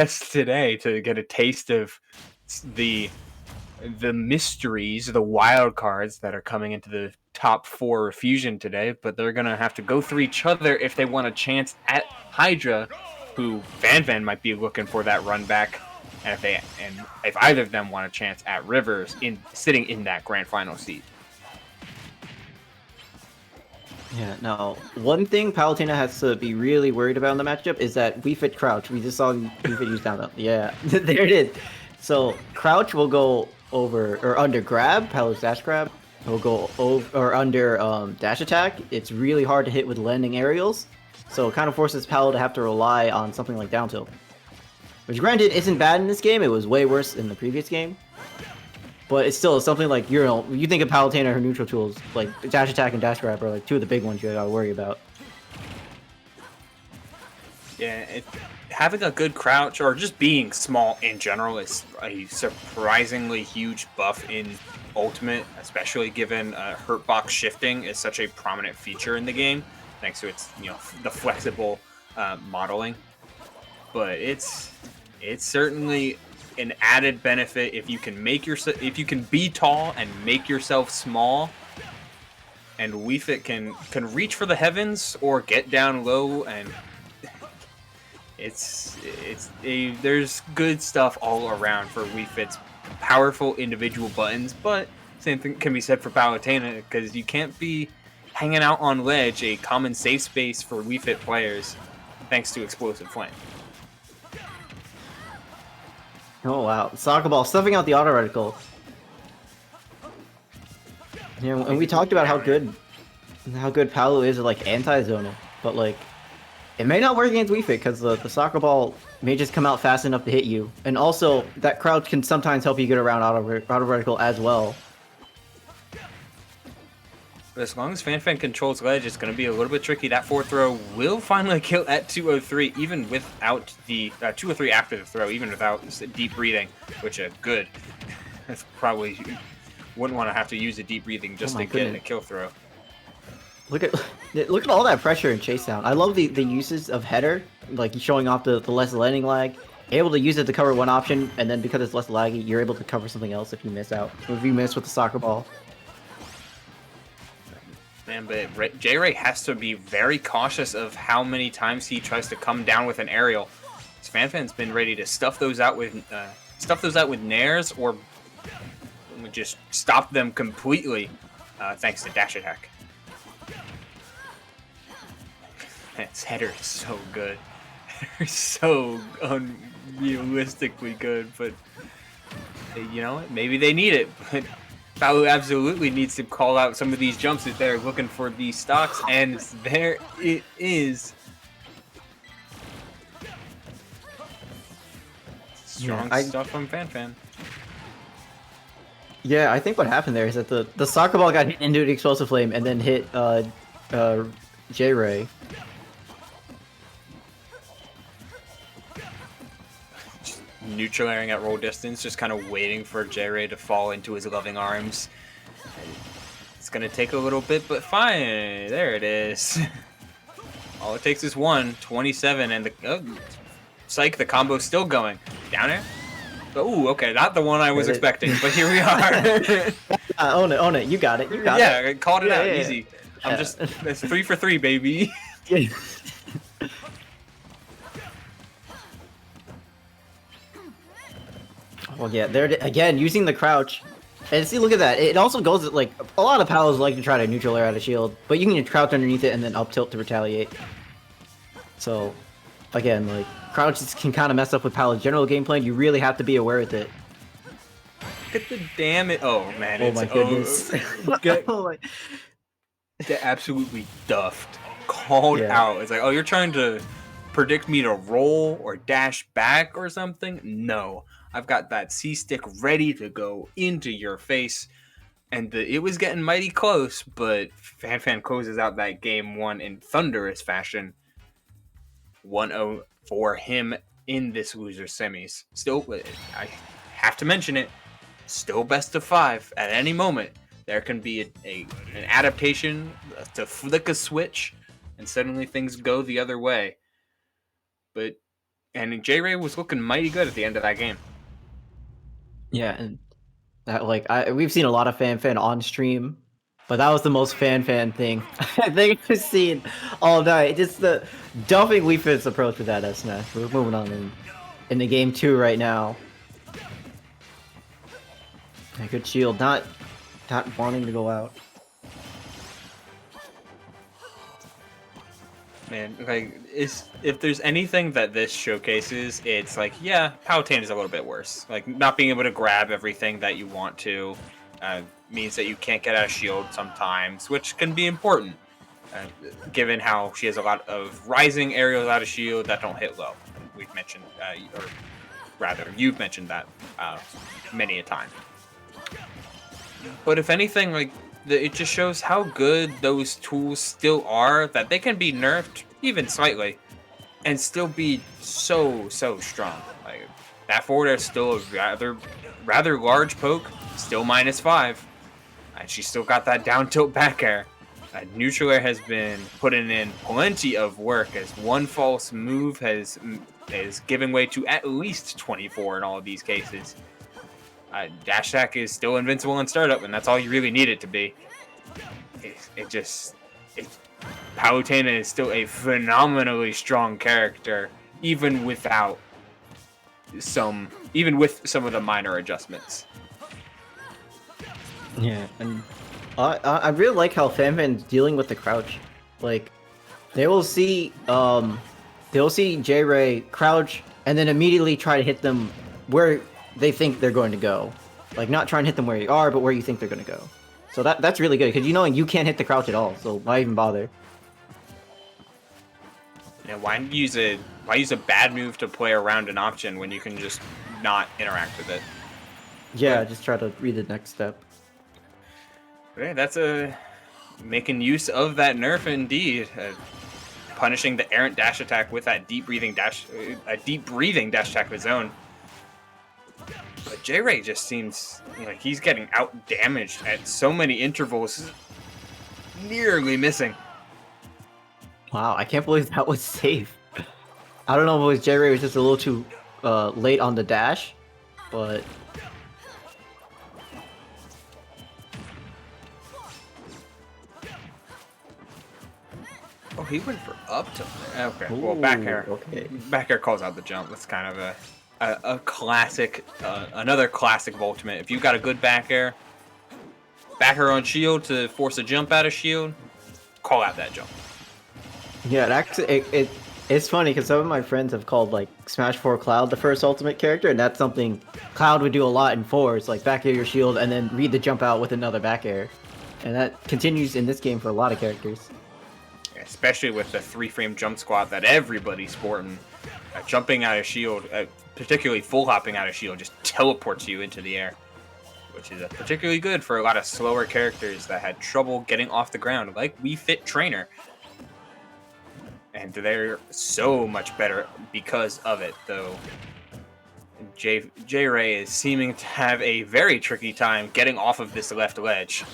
today to get a taste of the mysteries, the wild cards that are coming into the top 4 Fusion today, but they're going to have to go through each other if they want a chance at Hydra, who Fanfan might be looking for that run back, and if either of them want a chance at Rivers sitting in that grand final seat. Yeah, now, one thing Palutena has to be really worried about in the matchup is that Wii Fit Crouch. We just saw Wii Fit use down up. Yeah, there it is. So, Crouch will go over, or under grab, Palut's dash grab. Will go over, or under dash attack. It's really hard to hit with landing aerials. So, it kind of forces Palu to have to rely on something like down tilt. Which, granted, isn't bad in this game. It was way worse in the previous game. But it's still something like, you think of Palutena, her neutral tools, like dash attack and dash grab are like 2 of the big ones you gotta worry about. Yeah, having a good crouch or just being small in general is a surprisingly huge buff in Ultimate, especially given hurt box shifting is such a prominent feature in the game, thanks to its the flexible modeling. But it's certainly an added benefit if you can be tall and make yourself small, and Wii Fit can reach for the heavens or get down low, and there's good stuff all around for Wii Fit's powerful individual buttons. But same thing can be said for Palutena, because you can't be hanging out on ledge, a common safe space for Wii Fit players, thanks to Explosive Flame. Oh wow, Soccer Ball stuffing out the auto reticle. Yeah, and we talked about how good Palu is at like anti-zonal, but like it may not work against Wii Fit because the Soccer Ball may just come out fast enough to hit you, and also that crouch can sometimes help you get around auto reticle as well. But as long as Fanfan controls ledge, it's going to be a little bit tricky. That 4th throw will finally kill at 203, even without the 203 after the throw, even without deep breathing, which good. That's probably wouldn't want to have to use a deep breathing just to get a kill throw. Look at all that pressure in chase down. I love the uses of header, like showing off the less landing lag. Able to use it to cover one option, and then because it's less laggy, you're able to cover something else if you miss out. If you miss with the Soccer Ball. Man, but JayRay has to be very cautious of how many times he tries to come down with an aerial. Fanfan's been ready to stuff those out with nairs, or just stop them completely, thanks to dash attack. Its header is so good. They're so unrealistically good, but you know what? Maybe they need it. But Palu absolutely needs to call out some of these jumps if they're looking for these stocks, and there it is. Strong stuff from Fanfan. Yeah, I think what happened there is that the Soccer Ball got hit into the Explosive Flame and then hit JayRay. Neutral airing at roll distance, just kind of waiting for JayRay to fall into his loving arms. It's going to take a little bit, but fine. There it is. All it takes is 27, and the combo's still going. Down air? Oh, okay, not the one I was expecting, but here we are. Own it. You got it. Yeah, I called it out easy. I'm just, it's 3 for 3, baby. Well, yeah, there again, using the crouch. And see, look at that. It also goes, like, a lot of Palos like to try to neutral air out of shield, but you can crouch underneath it and then up tilt to retaliate. So, again, like, crouches can kind of mess up with Palo's general gameplay. You really have to be aware with it. Look at the damn it. Oh, man. Oh, my goodness. Get absolutely duffed. Called out. It's like, oh, you're trying to predict me to roll or dash back or something? No. I've got that C-stick ready to go into your face. And it was getting mighty close, but Fanfan closes out that game 1 in thunderous fashion. 1-0 for him in this loser semis. Still, I have to mention it, still best of 5 at any moment. There can be an adaptation to flick a switch, and suddenly things go the other way. But And JayRay was looking mighty good at the end of that game. Yeah, and that, like, we've seen a lot of Fanfan on stream, but that was the most Fanfan thing I think I've seen all night. Just the dumping Wii Fit's approach with that S smash. We're moving on in the game 2 right now. A good shield, not wanting to go out. Man, like, if there's anything that this showcases, it's like, yeah, Palutena is a little bit worse. Like, not being able to grab everything that you want to means that you can't get out of shield sometimes, which can be important, given how she has a lot of rising aerials out of shield that don't hit low. We've mentioned, or rather, you've mentioned that many a time. But if anything, like, it just shows how good those tools still are, that they can be nerfed even slightly and still be so strong. Like, that forward air is still a rather large poke, still -5, and she still got that down tilt back air. Neutral air has been putting in plenty of work, as one false move is giving way to at least 24 in all of these cases. Dash attack is still invincible in startup, and that's all you really need it to be. Palutena is still a phenomenally strong character, even with some of the minor adjustments. Yeah, and I really like how Fanfan's dealing with the crouch. Like, they will see JayRay crouch and then immediately try to hit them where they think they're going to go. Like, not try and hit them where you are, but where you think they're going to go. So that's really good, because you can't hit the crouch at all, so why even bother? Yeah, why use a bad move to play around an option when you can just not interact with it? Yeah, just try to read the next step. Okay, that's making use of that nerf indeed. Punishing the errant dash attack with that deep breathing dash attack of his own. But JayRay just seems like he's getting out damaged at so many intervals, nearly missing. Wow, I can't believe that was safe. I don't know if it was JayRay was just a little too late on the dash, but oh, he went for up tilt. Okay, well, back air. Okay. Back air calls out the jump. That's kind of a classic, another classic of Ultimate. If you've got a good back air on shield to force a jump out of shield, call out that jump. Yeah, it's funny because some of my friends have called like Smash 4 Cloud the first Ultimate character, and that's something Cloud would do a lot in 4s, like back air your shield and then read the jump out with another back air. And that continues in this game for a lot of characters. Especially with the 3-frame jump squat that everybody's sporting. Jumping out of shield, particularly full hopping out of shield, just teleports you into the air, which is particularly good for a lot of slower characters that had trouble getting off the ground, like Wii Fit Trainer. And they're so much better because of it, though. JayRay is seeming to have a very tricky time getting off of this left ledge.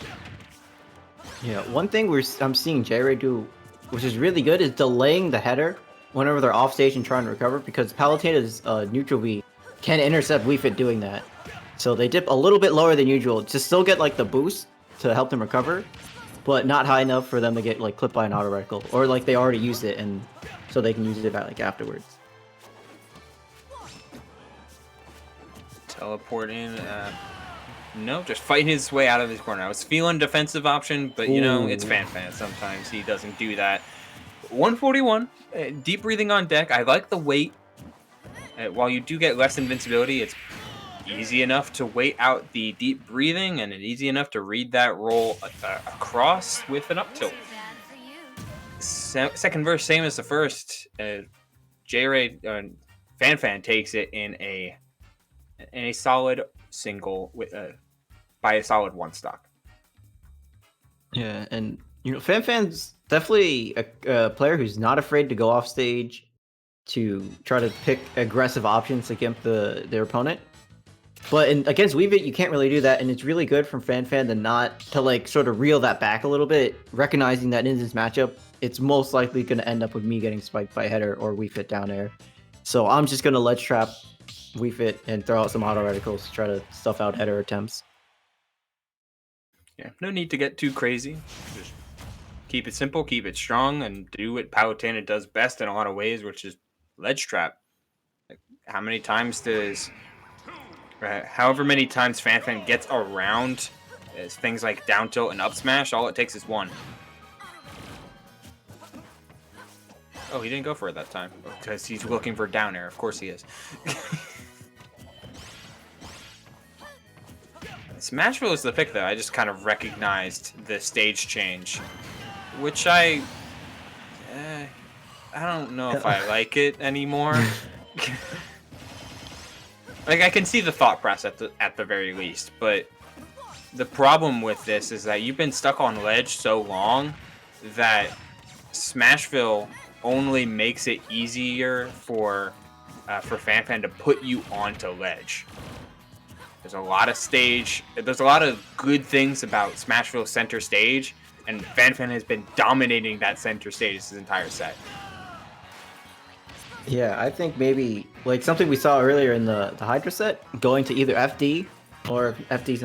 Yeah, one thing I'm seeing JayRay do, which is really good, is delaying the header whenever they're off stage and trying to recover, because Palutena's neutral B can intercept Wii Fit doing that. So they dip a little bit lower than usual to still get like the boost to help them recover, but not high enough for them to get like clipped by an auto reticle, or like they already used it and so they can use it back like afterwards. Teleport in. No, just fighting his way out of his corner. I was feeling defensive option, but you know, it's Fanfan. Sometimes he doesn't do that. 141, deep breathing on deck. I like the weight. While you do get less invincibility, it's easy enough to wait out the deep breathing, and it's easy enough to read that roll across with an up tilt. Second verse, same as the first. JayRay, Fanfan takes it in a solid single with by a solid one stock. Yeah, and you know, Fanfan's definitely a player who's not afraid to go off stage to try to pick aggressive options against their opponent. But against Weavit, you can't really do that, and it's really good from Fanfan to like sort of reel that back a little bit, recognizing that in this matchup, it's most likely going to end up with me getting spiked by header or Weavit down air. So I'm just gonna ledge trap Wii Fit and throw out some auto reticles to try to stuff out header attempts. Yeah, no need to get too crazy. Just keep it simple, keep it strong, and do what Palutena does best in a lot of ways, which is ledge trap. Like, how many times does, however many times Fanfan gets around things like down tilt and up smash, all it takes is one. Oh, he didn't go for it that time because he's looking for down air. Of course he is. Smashville is the pick, though. I just kind of recognized the stage change, which I don't know if I like it anymore. Like, I can see the thought process at the very least, but the problem with this is that you've been stuck on ledge so long that Smashville only makes it easier for Fanfan to put you onto ledge. There's a lot of good things about Smashville center stage, and Fanfan has been dominating that center stage this entire set. Yeah, I think maybe like something we saw earlier in the Hydra set, going to either FD or if FD's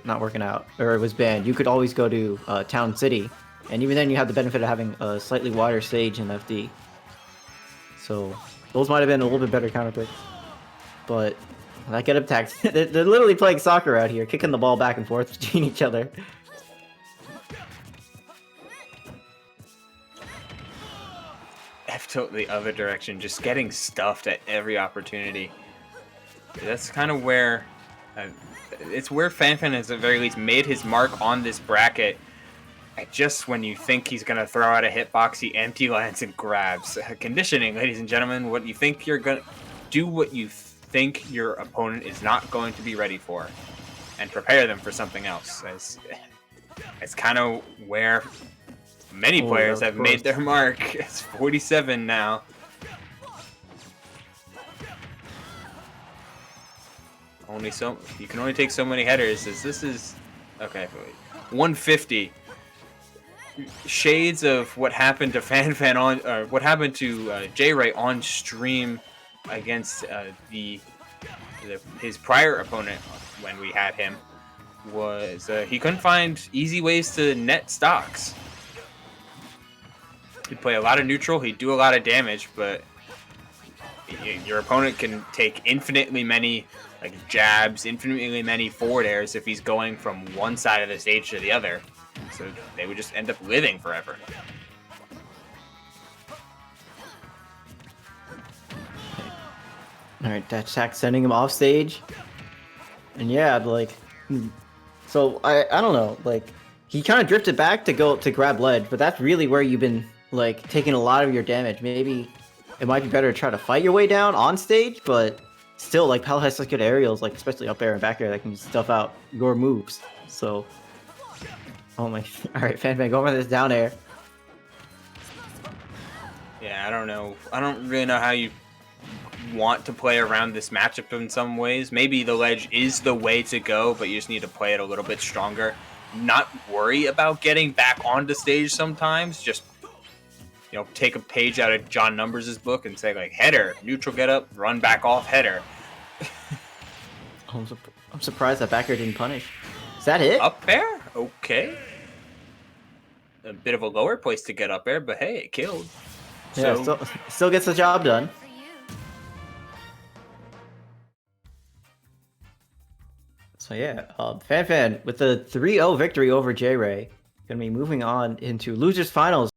not working out or it was banned, you could always go to Town City, and even then you have the benefit of having a slightly wider stage in FD. So those might have been a little bit better counter picks, but that get up tax. They're literally playing soccer out here, kicking the ball back and forth between each other. F tilt the other direction, just getting stuffed at every opportunity. That's kind of where it's where Fanfan has at the very least made his mark on this bracket. Just when you think he's gonna throw out a hitbox, he empty lands and grabs. Conditioning, ladies and gentlemen. What you think you're gonna do, what you think your opponent is not going to be ready for, and prepare them for something else. It's kind of where many players have made their mark. It's 47 now. You can only take so many headers. This is okay. 150. Shades of what happened to Fanfan on, what happened to JayRay on stream against his prior opponent when we had him. Was he couldn't find easy ways to net stocks. He'd play a lot of neutral, he'd do a lot of damage, but your opponent can take infinitely many jabs, infinitely many forward airs if he's going from one side of the stage to the other. So they would just end up living forever. Alright, that attack sending him off stage. And yeah, so I don't know, he kind of drifted back to grab ledge, but that's really where you've been taking a lot of your damage. Maybe it might be better to try to fight your way down on stage, but still, Pal has such good aerials, especially up air and back air, that can stuff out your moves. So, oh my, alright, Fanfan, go over this down air. Yeah, I don't know. I don't really know how you want to play around this matchup in some ways. Maybe the ledge is the way to go, but you just need to play it a little bit stronger. Not worry about getting back onto stage sometimes. Just, take a page out of John Numbers' book and say, header, neutral get up, run back off, header. I'm surprised that back air didn't punish. Is that it? Up air? Okay. A bit of a lower place to get up air, but hey, it killed. Yeah, still gets the job done. So yeah, Fanfan with the 3-0 victory over JayRay, gonna be moving on into losers finals.